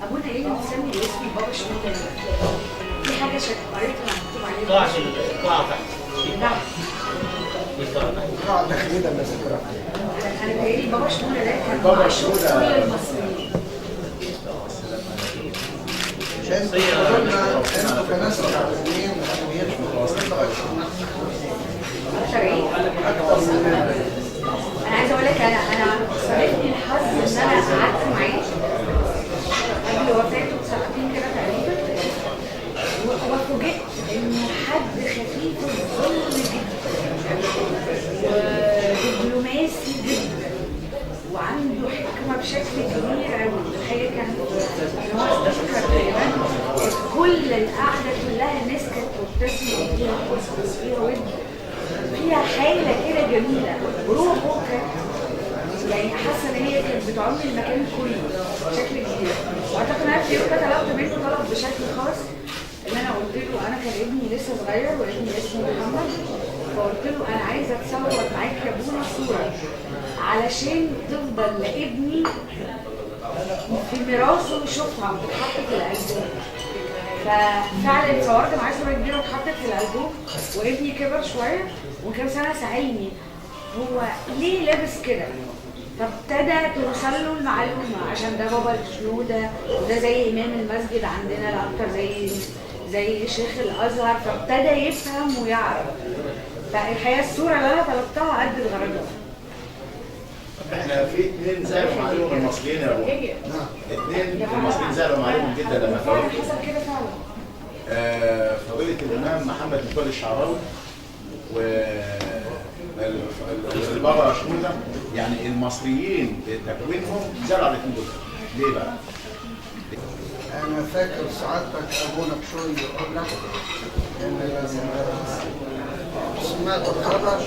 ابونا ايه اللي مسمي الاسم بابا شنودة؟ في حاجه قريتها مكتوب عليها قاعة تحت. قاعة تخليدا لذكرى. انا بيقولي بابا شنودة ده كان بابا مشهور شنودة. كل المصريين. انتوا كناس عربيين شرعي. انا عايزه اقول لك انا صادفني الحظ ان انا قعدت معاه قبل وفاته بسنتين كده تقريبا، وفوجئت انه حد خفيف الظل جدا ودبلوماسي جدا وعنده حكمه بشكل كبير قوي. الحقيقه كانت ان هو استذكر تقريبا كل القعده كلها الناس كانت مبتسمه وفيها حزن وفيها ود، فيها حاله كده جميله، روحه كانت يعني حاسه ان هي كانت بتعم المكان كله بشكل كبير. واعتقد ان انا في يوم طلبت منه طلب بشكل خاص، ان انا قلت له انا كان ابني لسه صغير وابني اسمه محمد، فقلت له انا عايزه اتصور معاك يا ابونا صوره علشان تفضل لابني في ميراثه يشوفها وتتحط في الالبوم. ففعلا اتصورت معاه صوره كبيره واتحطت في الالبوم، وابني كبر شويه وكام سنه سالني هو ليه لابس كده؟ فابتدى توصل له المعلومه عشان ده بابا شنودة وده زي امام المسجد عندنا الاكتر زي شيخ الازهر، فابتدى يفهم ويعرف. فالحقيقه الصوره اللي انا طلبتها قد الغرض. احنا في اثنين زعلوا معلومه المصريين يا ابو. اثنين المصريين زعلوا معلومه جدا لما فعلا حصل كده فعلا. فضيله الامام محمد متولي الشعراوي و البابا شنودة، يعني المصريين تكوينهم زعلوا على الاثنين دول. ليه بقى؟ انا فاكر سعادتك ابونا بشوي يقول لك ان لما سمعت الخبر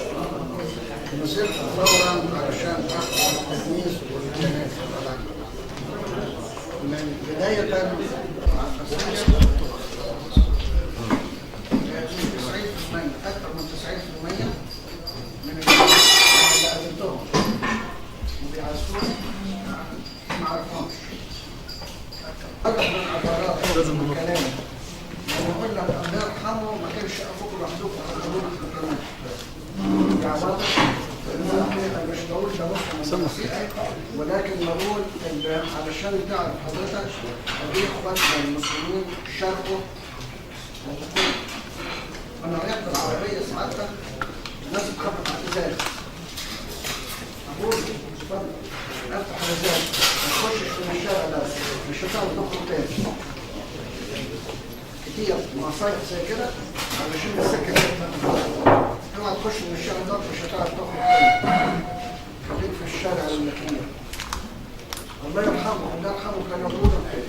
نزلت فورا علشان اخذ التلميذ والجنازه. من بدايه اكثر من 90% من اللي قابلتهم وبيعزوني ما عرفهمش. أكثر من عبارات من كلامي لما أقول لك الله يرحمه ما كانش أبوك لوحدكم هتقولوا إحنا كمان. يعني أنا مش بقول ده مسيحي، ولكن بقول علشان تعرف حضرتك قد إيه إخواتنا المسلمين شاركوا. أنا رحت العربية ساعتها الناس بتخبط على الإزاز. أقول اتفضل افتح الإزاز ما تخشش من الشارع ده مش هتعرف تخرج تاني. كتير مصايف زي كده علشان السكة اوعى تخش من الشارع ده مش هتعرف تخرج تاني. خليك في الشارع المكير. الله يرحمه الله يرحمه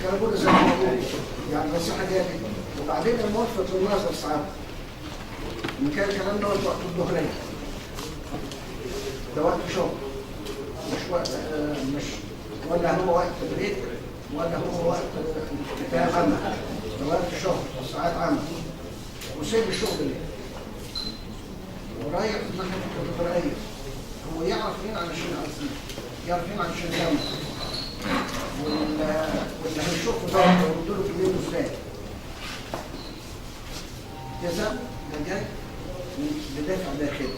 كان يقول زي ما بقول يعني نصيحة جاية. وبعدين الملفت للنظر ساعات إن كان الكلام ده وقت الظهرية ده وقت شغل مش وقت مش ولا هو وقت بريك ولا هو وقت بتاع عمل، ده وقت شغل ساعات عمل وسيب الشغل ليه ورايح ناحية الكاتدرائية. هو يعرف مين علشان عارفين يعرف مين علشان يعمل واللي هيشوفه ده يردوا له كبير ازاي كذا ده جاي بدافع داخلي.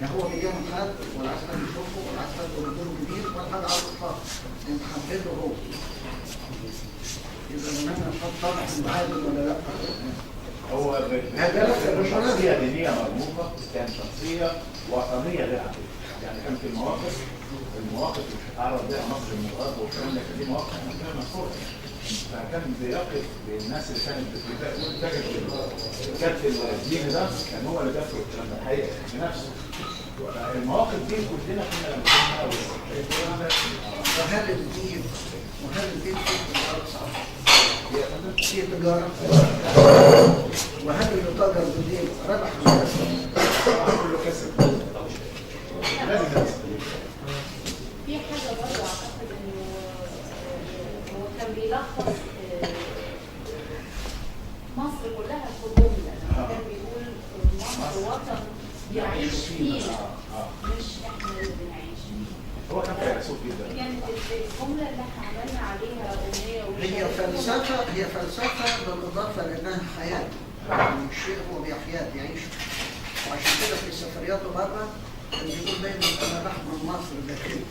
لا هو بيجامل حد ولا عايز حد يشوفه ولا عايز حد يقول له كبير ولا حد عاوز يطلع. انت حبيته هو. اذا انا طبعا معادل ولا لا؟ هو شخصية دينية مرموقة، كان شخصية وطنية غير عادية. يعني كان في المواقف اللي مش هتعرض بيها مصر من الغرب والكلام ده، كان دي مواقف كانت مشهورة. فكان بيقف بالناس اللي كانت بتتجه الدين ده، كان هو اللي دافع الكلام ده الحقيقة بنفسه. المواقف دي كلنا كنا لما وهل الدين في الأرض صعب؟ في تجارة وهل اللي تاجر بالدين ربح ولا كله كسب؟ لازم يكسب. في حاجة برضه أعتقد إنه هو كان بيلخص مصر كلها في جملة. كان بيقول مصر وطن يعيش فينا مش إحنا اللي بنعيش. هو كان فيلسوف جدا. يعني الجملة اللي احنا عملنا عليها أغنية هي فلسفة بالإضافة لأنها حياة، يعني الشيء هو بيحياه يعيش. وعشان كده في سفرياته بره كان بيقول دايما أنا بحمل مصر داخلي،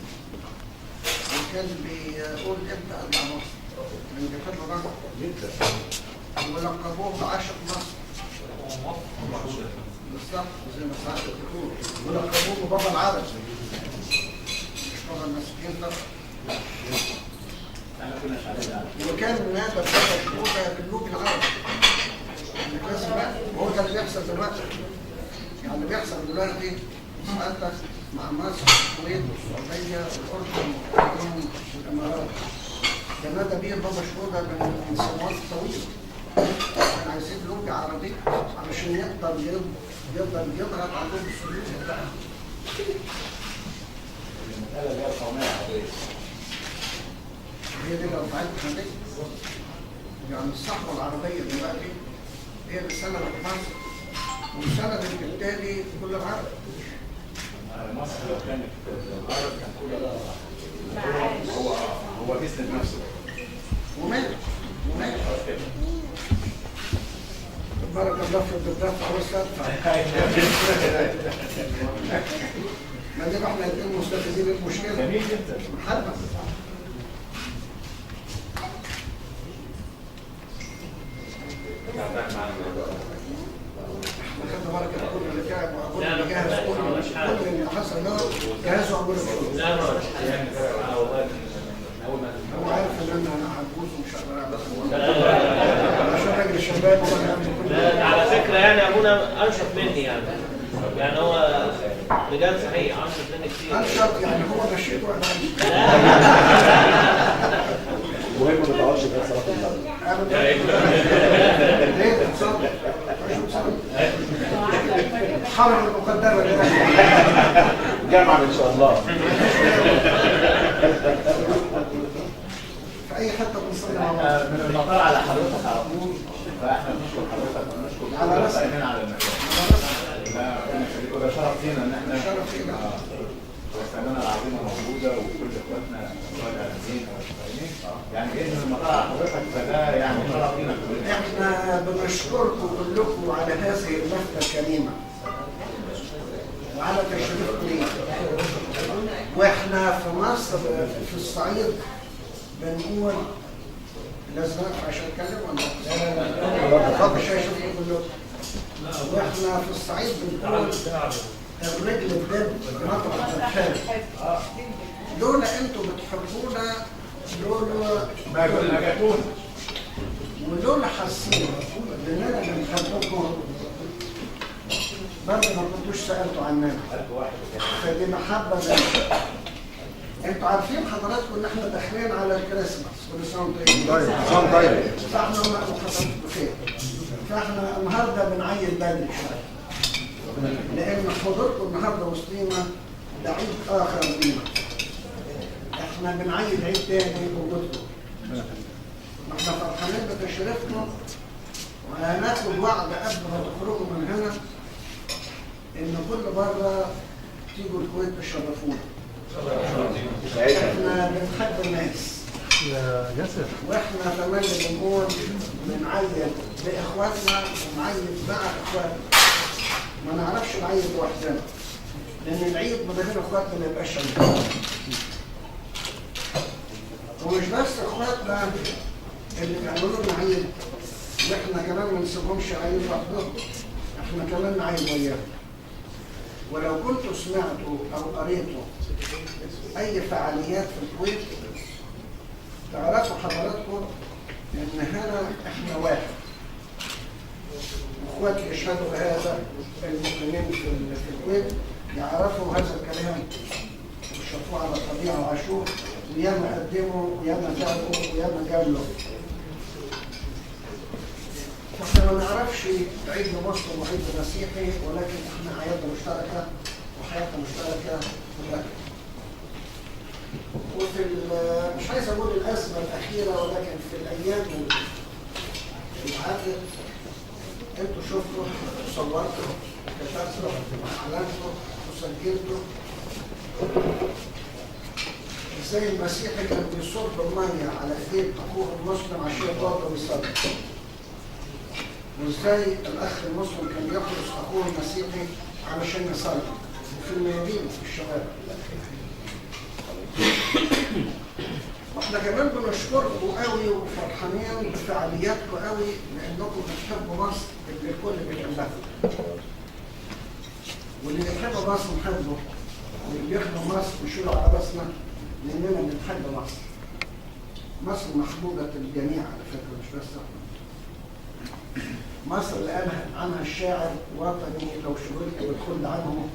وكان بيقول امتى أرجع مصر، لأن كان له رغبة جدا. ولقبوه بعاشق مصر. بالظبط زي ما ساعات بتقول، ولقبوه بابا العرب، مش بابا المسيحيين طبعا. احنا كنا شغالين. وكان نادى بابا شنودة باللوب العربي. وهو ده اللي بيحصل دلوقتي. يعني اللي بيحصل دلوقتي ساعتها مع مصر والكويت والسعودية والأردن والأردن والإمارات. كان نادى بيه بابا شنودة من سنوات طويلة. كان عايزين لوب عربي علشان يقدر يضغط على اللوب السوريين بتاعه. المسألة اللي هي القومية العربية. هي دي رفعتها دي. يعني الصحوة العربية دلوقتي هي اللي سندت مصر وسندت بالتالي كل العرب. مصر لو كانت العرب كان كل هو بيسند نفسه. ومات بارك الله في الدفع والسلطة. ما دي احنا الاثنين مستفيدين المشكلة. جميل جدا. محبة. خدنا بركة كل اللي تعب وأقول اللي جهز كل اللي حصل له جهزوا أقول الشغل. هو عارف إن أنا هتجوز ومش هقدر عشان راجل الشباب هو اللي عامل كل لا على فكرة يعني أبونا أنشط مني يعني هو بجد صحيح أنشط مني كتير. أنشط يعني هو نشيط وأنا أنشط. المهم ما تقعدش في صلاة ليه؟ تصدق؟ حرم المقدمة جامعة إن شاء الله. في أي حتة بنصلي مع بعض. من المطار على حضرتك على طول، فاحنا بنشكر حضرتك ونشكر على راسك. على المكان. ده شرف لينا ان احنا واستعمالنا العظيمه موجوده وكل اخواتنا راجعين يعني جايين من المطار على حضرتك، فده يعني شرف لينا كلنا. احنا بنشكركم كلكم على هذه اللفتة الكريمة وعلى تشريفكم لينا. واحنا في مصر في الصعيد بنقول لازم عشان اتكلم ولا مش هيشوفكم كلكم. واحنا في الصعيد بنقول الرجل الدب مطرح الخارج. لولا انتوا بتحبونا لولا ما كنا جاتونا ولولا حاسين اننا بنحبكم برضه ما كنتوش سالتوا عننا. فدي محبه منكم. انتوا عارفين حضراتكم ان احنا داخلين على الكريسماس كل سنه وانتم طيبين. فاحنا حضراتكم بخير. فاحنا النهارده بنعيد بدري شويه. لان حضوركم النهارده وسطينا ده عيد اخر لينا. احنا بنعيد عيد تاني بوجودكم. احنا فرحانين بتشريفكم وهناخد وعد قبل ما تخرجوا من هنا ان كل مره تيجوا الكويت تشرفونا. احنا بنحب الناس يا جاسر. واحنا كمان بنقول بنعيد لاخواتنا ونعيد مع اخواتنا. ما نعرفش نعيد لوحدنا لان العيد من غير اخواتنا ما يبقاش عيد. ومش بس اخواتنا اللي بيعملوا لنا عيد واحنا كمان ما نسيبهمش عيد لوحدهم، احنا كمان نعيد وياهم. ولو كنتوا سمعتوا او قريتوا اي فعاليات في الكويت تعرفوا حضراتكم ان هنا احنا واحد. اخوات يشهدوا بهذا المقيمين في الكويت يعرفوا هذا الكلام وشافوه على الطبيعه وعاشوه وياما قدموا وياما تعبوا وياما جاملوا. احنا ما نعرفش عيد مسلم وعيد مسيحي ولكن احنا حياتنا مشتركه وحياتنا مشتركه كلها. وفي مش عايز اقول الازمه الاخيره ولكن في الايام اللي عدت انتوا شفتوا وصورتوا وكتبتوا واعلنتوا وسجلتوا ازاي المسيحي كان بيصب الميه على ايدين اخوه المسلم عشان يتوضا ويصلي، وازاي الاخ المسلم كان يحرس اخوه المسيحي علشان يصلي وفي الميادين وفي الشوارع. واحنا كمان بنشكركم قوي وفرحانين بفعالياتكم قوي لانكم بتحبوا مصر اللي الكل بيحبها، واللي بيحب مصر نحبه، واللي بيخدم مصر بيشيلوا على راسنا لاننا بنحب مصر. مصر محبوبة الجميع على فكرة، مش بس احنا. مصر اللي قال عنها الشاعر وطني لو شغلت بالخلد عنه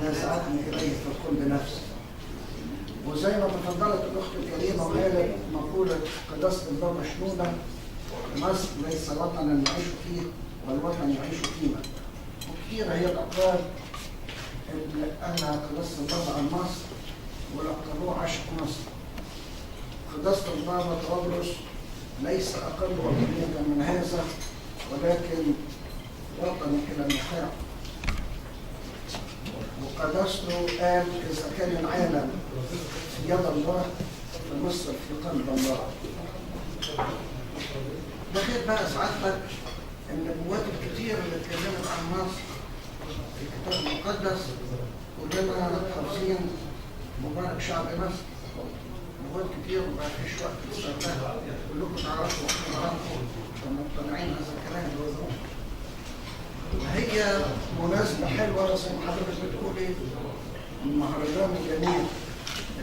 نازعتني اليه في الخلد نفسي. وزي ما تفضلت الاخت الكريمه وقالت مقوله قداسه البابا شنوده، مصر ليس وطنا نعيش فيه بل وطن يعيش فينا. وكثيره هي الاقوال اللي قالها قداسه البابا عن مصر والاقربوه عاشق مصر. قداسه البابا طرابلس ليس اقل وطنيه من هذا، ولكن وطني الى النخاع. وقداسته قال اذا كان العالم في يد الله فمصر في قلب الله. ده غير بقى سعادتك النبوات الكتير اللي اتكلمت عن مصر في الكتاب المقدس، كلنا حافظين مبارك شعب مصر. نبوات كتير وما فيش وقت للشرح، كلكم تعرفوا ومقتنعين هذا الكلام. هي مناسبة حلوة زي ما حضرتك بتقولي، المهرجان الجميل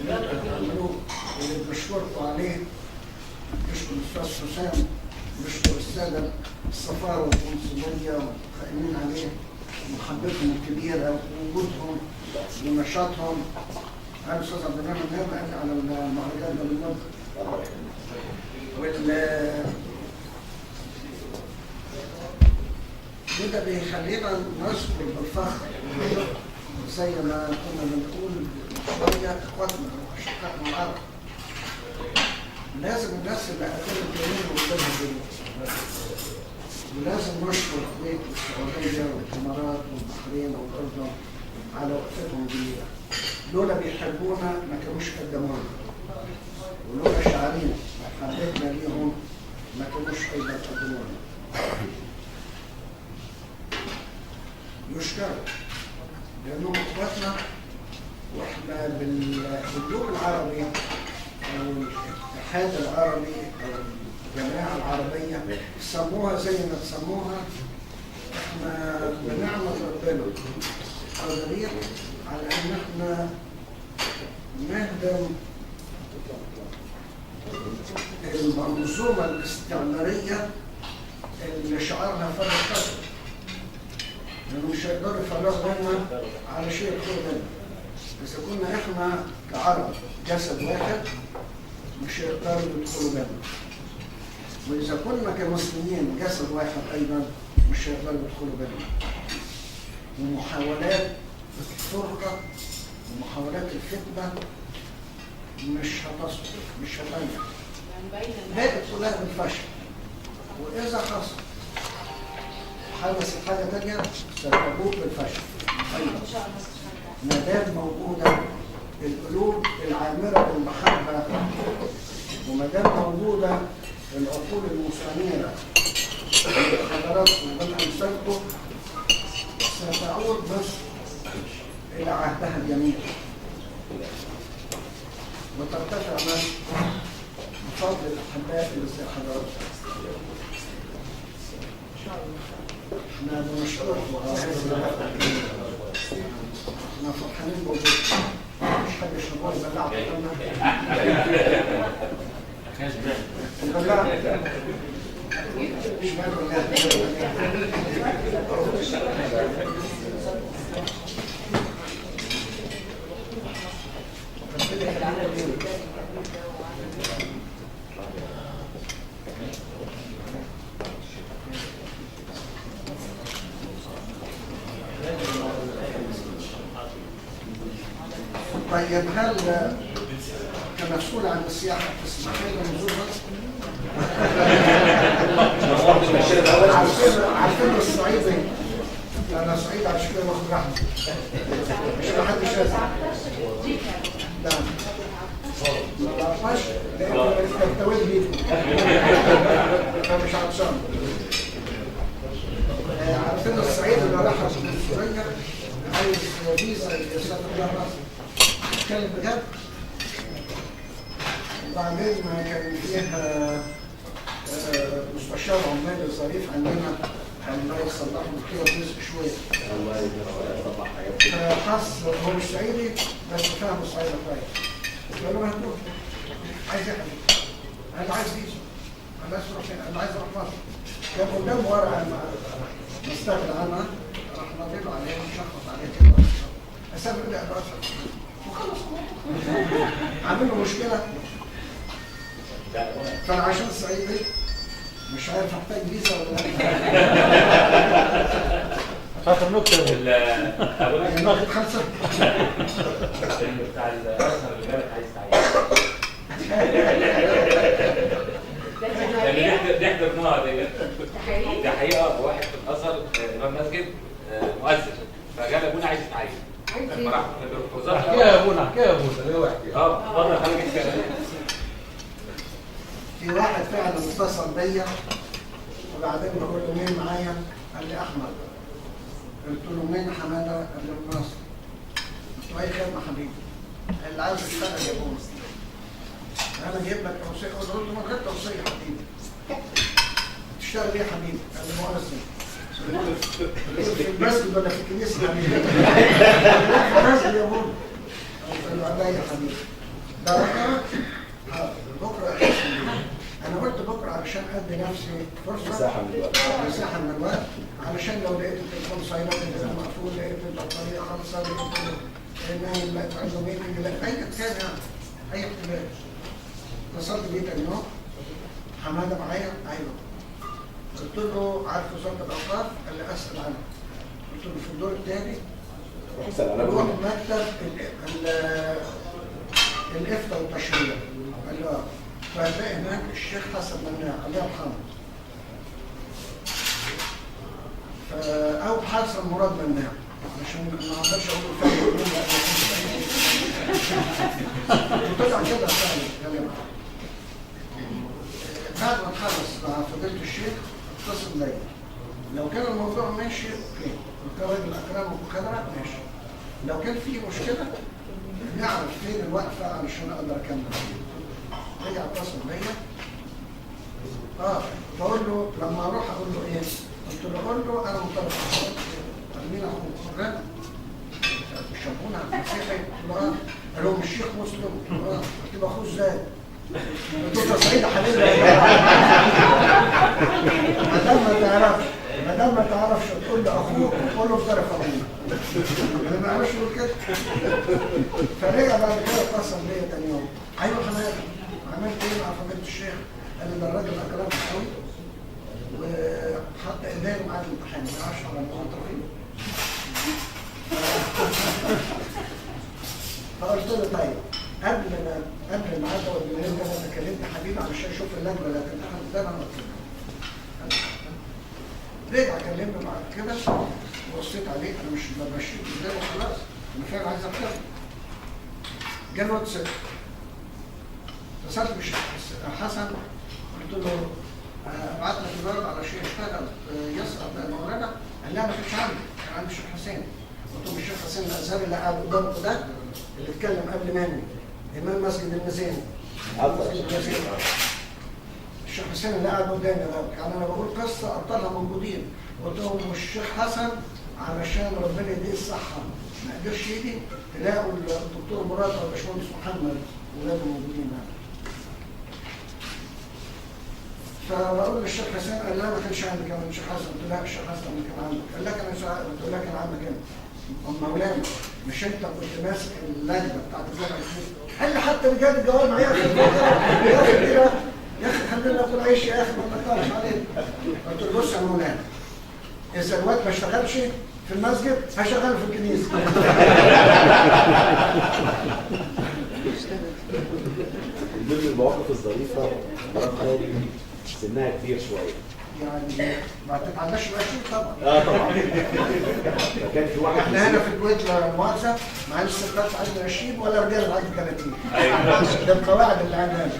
اللي انتوا بتعملوه واللي بنشكركم عليه. بنشكر الاستاذ حسام، بنشكر السادة السفارة والقنصلية والقائمين عليه ومحبتهم الكبيرة ووجودهم ونشاطهم. أنا الأستاذ عبد المنعم نعم قال على المهرجان ده بالمرة. كده بيخلينا نذكر بالفخر زي ما كنا بنقول شويه اخواتنا واشقائنا العرب. لازم الناس اللي قاتلوا الجميل وقدامها الجميل، ولازم نشكر الكويت والسعوديه والامارات والبحرين والاردن على وقفتهم دي. لولا بيحبونا ما كانوش قدمونا، ولولا شعارين حبيتنا ليهم ما كانوش ايضا قدمونا. يشكر لأنهم اخواتنا، واحنا بالجروب العربي او الاتحاد العربي او الجماعه العربيه سموها زي ما تسموها، احنا بنعمه ربنا قادرين على ان احنا نهدم المنظومه الاستعماريه اللي شعارها فرق قدر. لأنه مش هيقدروا يفرغوا لنا على شيء يدخلوا منه. إذا كنا إحنا كعرب جسد واحد مش هيقدروا يدخلوا منه. وإذا كنا كمسلمين جسد واحد أيضا مش هيقدروا يدخلوا منه. ومحاولات الفرقة ومحاولات الفتنة مش هتصل، مش هتنجح. هذه كلها بالفشل. وإذا حصل حدثت حاجة تانية ستبوء بالفشل أيضا. ما دام موجودة القلوب العامرة بالمحبة، وما دام موجودة العقول المستنيرة من حضراتكم ومن أمثالكم، ستعود مصر إلى عهدها الجميل وترتفع مصر بفضل الأحباء اللي زي حضراتكم. احنا بنشكركم على هذا الوقت. احنا فرحانين بوجودكم. مش حاجه شباب بلعت طيب هل كمسؤول عن السياحة تسمح لنا نزورها؟ عارفين الصعيدي، أنا صعيد عشان كده باخد راحتي. مش محدش يزعل. نعم. ما بعرفهاش لان التويل بيكم فمش عطشان. عارفين الصعيد اللي راح سوريا عايز فيزا يسافر بره مصر، اتكلم بجد. وبعدين ما كان فيها مستشار عمال ظريف عندنا الله يصلح له كده رزق شويه. الله يصلح حياته. فحس هو مش صعيدي بس فاهم الصعيدي كويس. قال له هتروح عايز ايه يا حبيبي؟ انا عايز فيزا. انا عايز اروح فين؟ انا عايز اروح مصر. كان قدامه ورقه مستغنى عنها، راح نطيله عليها وشخص عليها كده اسامي بدأ راسه وخلص عامل له مشكله. فانا عشان صعيدي مش عارف احتاج فيزا ولا لا. اخر نكته يعني واخد 5 بتاع الازهر اللي جابت عايز تعيش. دي حضرناها دي. دي حقيقه واحد في الازهر امام مسجد مؤذن فجاب ابونا عايز يتعين. لما راح في الوزاره احكيها يا ابونا احكيها يا ابونا ليه واحد بره خليك كده. في واحد فعلا اتصل بيا وبعدين بقول له مين معايا؟ قال لي احمد. قلت له مين حماده؟ قال لي من مصر. قلت له اي خدمه حبيبي؟ اللي عايز يشتغل يا ابونا انا اجيب لك توصيه. قلت له من غير توصيه يا حبيبي. تشتغل ايه يا حبيبي؟ قال لي مؤذن. في المسجد ولا في الكنيسه؟ يعني في المسجد يا ابونا. قلت له عباية يا حبيبي ده بكره انا قلت بكره علشان ادي نفسي فرصه مساحه من الوقت علشان لو لقيت التليفون صاير التليفون مقفول لقيت البطاريه خلصت نايم بقت عنده ميتنج اي كان يعني اي احتمال. اتصلت بيه تاني يوم حماده معايا؟ ايوه. قلت له عارف وزاره الاوقاف؟ قال لي اسال عنه. قلت له في الدور الثاني روح مكتب الافتاء والتشريع. قال له فهتلاقي هناك الشيخ حسن مناع الله يرحمه او حسن مراد مناع عشان ما اقدرش اقول الفرق طلع كده فعلا يا جماعه. بعد ما نخلص مع فضيله الشيخ اتصل بيا لو كان الموضوع ماشي اوكي، لو كان راجل اكرمك وخدرك ماشي، لو كان في مشكله نعرف فين الوقفه علشان اقدر اكمل. رجع اتصل بيا بقول له لما اروح اقول له ايه؟ قلت له اقول له انا مطالب مين اخوك؟ الراجل الشابونه المسيحي؟ قال له مش شيخ مسلم؟ قلت له اخوه ازاي؟ قلت له سعيد يا حبيبي ما دام ما تعرفش تقول له اخوك قول له بطرف ابوك. انا ما اعرفش اقول كده. فرجع بعد كده اتصل بيا تاني يوم ايوه حماده عملت ايه مع فضيله الشيخ؟ قال لي ده الراجل اكرمك قوي وحط ايديه معاه الامتحان ما يعرفش على الموظفين. فقلت له طيب قبل الميعاد ده واليومين ده انا كلمت حبيبي علشان اشوف اللجنه اللي هتمتحن ده انا قلت له. رجع كلمني بعد كده وبصيت عليه انا مش بمشيك ازاي وخلاص انا فعلا عايز اتكلم. جالي واتساب اتصلت بالشيخ حسن قلت له ابعت لك الولد على شيء يشتغل يسقط المولانا. قال لا ما كانش عندي، كان عندي الشيخ حسين. قلت له الشيخ حسين الازهري اللي قاعد قدامكم ده اللي اتكلم قبل مني امام مسجد المزيني. الشيخ حسين اللي قاعد قدامي ده يعني انا بقول قصه ابطالها موجودين. قلت لهم الشيخ حسن علشان ربنا يديه الصحه ما قدرش يجي تلاقوا الدكتور مراد والباشمهندس محمد ولاده موجودين معانا. فبقول للشيخ حسين قال لا ما كانش عندي كمان الشيخ حسن. قلت له لا الشيخ حسن كان عندك. قال لك انا قلت له كان عندك انت. مولانا مش انت كنت ماسك اللجنه بتاعت الجامعه الاسلاميه؟ قال لي حتى رجال الجواب معايا يا اخي خلينا ناكل عيش يا اخي ما تقطعش علينا. قلت له بص يا مولانا اذا الواد ما اشتغلش في المسجد هشغله في الكنيسه. من ضمن المواقف الظريفه مرات خالي سنها كبير شويه يعني ما تتعداش 20 طبعا. طبعا. فكان في واحد احنا هنا في الكويت لا مؤاخذه مع الستات عندنا 20 ولا رجال عندنا 30. ايوه ده القواعد اللي عندنا.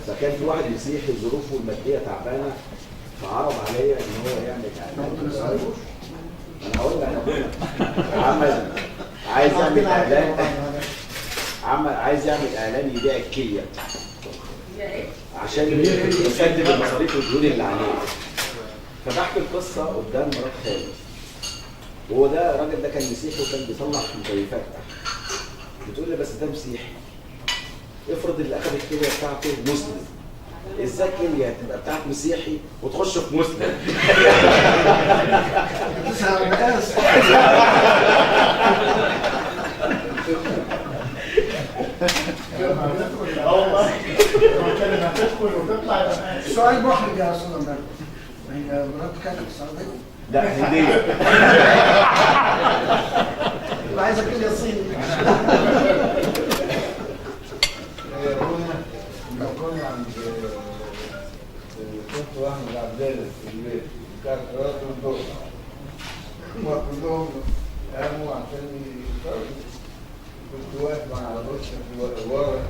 فكان في واحد مسيحي ظروفه الماديه تعبانه فعرض عليا ان هو يعمل اعلان. انا هقول لك عمل عايز يعمل اعلان عايز يعمل اعلان يبيع الكليه عشان يسدد المصاريف والديون اللي عليه. فبحكي القصه قدام مرات خالد، وهو ده الراجل ده كان مسيحي وكان بيصلح في المكيفات. بتقول لي بس ده مسيحي، افرض اللي اخذ الكليه بتاعته مسلم، ازاي الكليه هتبقى بتاعت مسيحي وتخش في مسلم؟ والله كانت هتدخل وتطلع. سؤال محرج يا استاذ عماد، هي مرات كانت سعوديه؟ لا هديه. يبقى عايزه كل صيني. لو كنا عند كنت واحد عبدالله في البيت كانت راسه الضوء وكلهم قاموا عشان يصلوا. كنت واقف مع الرشة ورا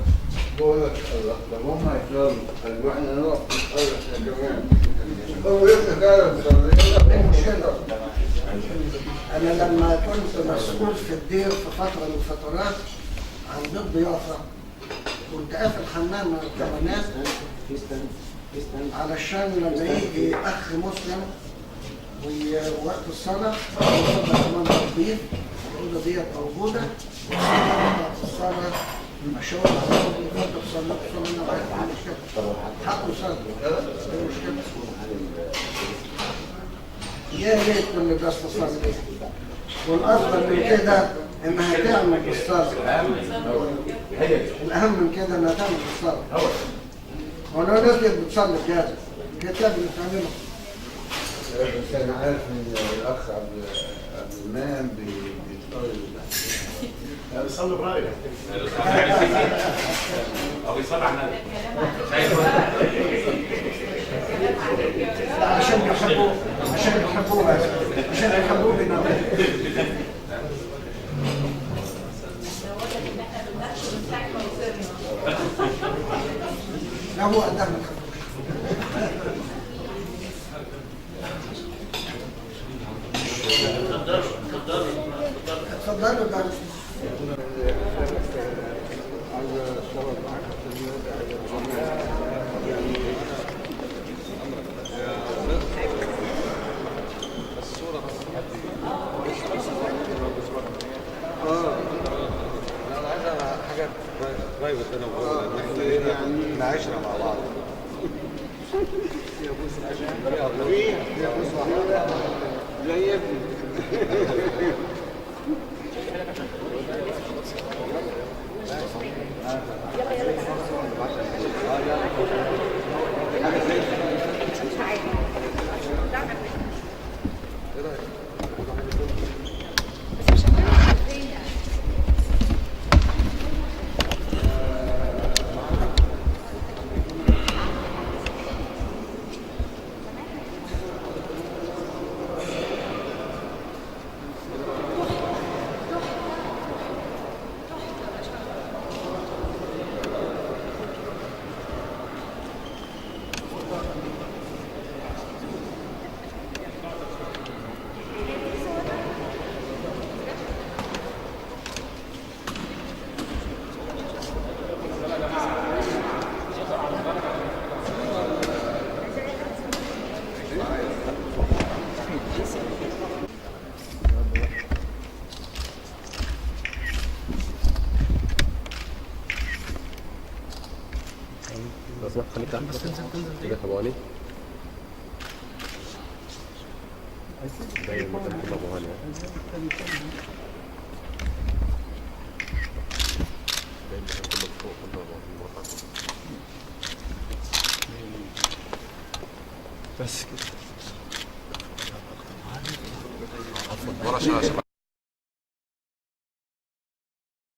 بقول لك الله طب هم هيصلوا قالوا احنا نقف نصلي احنا كمان. هو لسه كانوا مصليين. انا لما كنت مسؤول في الدير في فتره من الفترات عند الضيافه كنت قافل حمام الكمانات علشان لما يجي اخ مسلم ووقت الصلاه يفضل كمان تطبيق الاوضه ديت موجوده الصلاه مشاور على يفضل صلاه انا بعرف عن الشكل حقه صلاه مشكله. يا ريت كل الناس تصلي، والافضل من كده انها تعمل الصلاه. الاهم من كده انها تعمل الصلاه. وانا الناس بتصلي كده كده اللي بتعمله. بس انا عارف ان الاخ عبد المنعم بيصلي. بيصلي برايه. او بيصلي على النبي. عشان يحبوه عشان يحبوه بنا. لا هو قدام اتفضلوا بقى. انا عايز حاجه برايفت انا بقول ان احنا يعني نعيشنا مع بعض. يا بوس عشان يا بوس وحده زي ابني. خليك تحت كده ابو علي زي ما كنت ابو علي بس كده ورا شاشة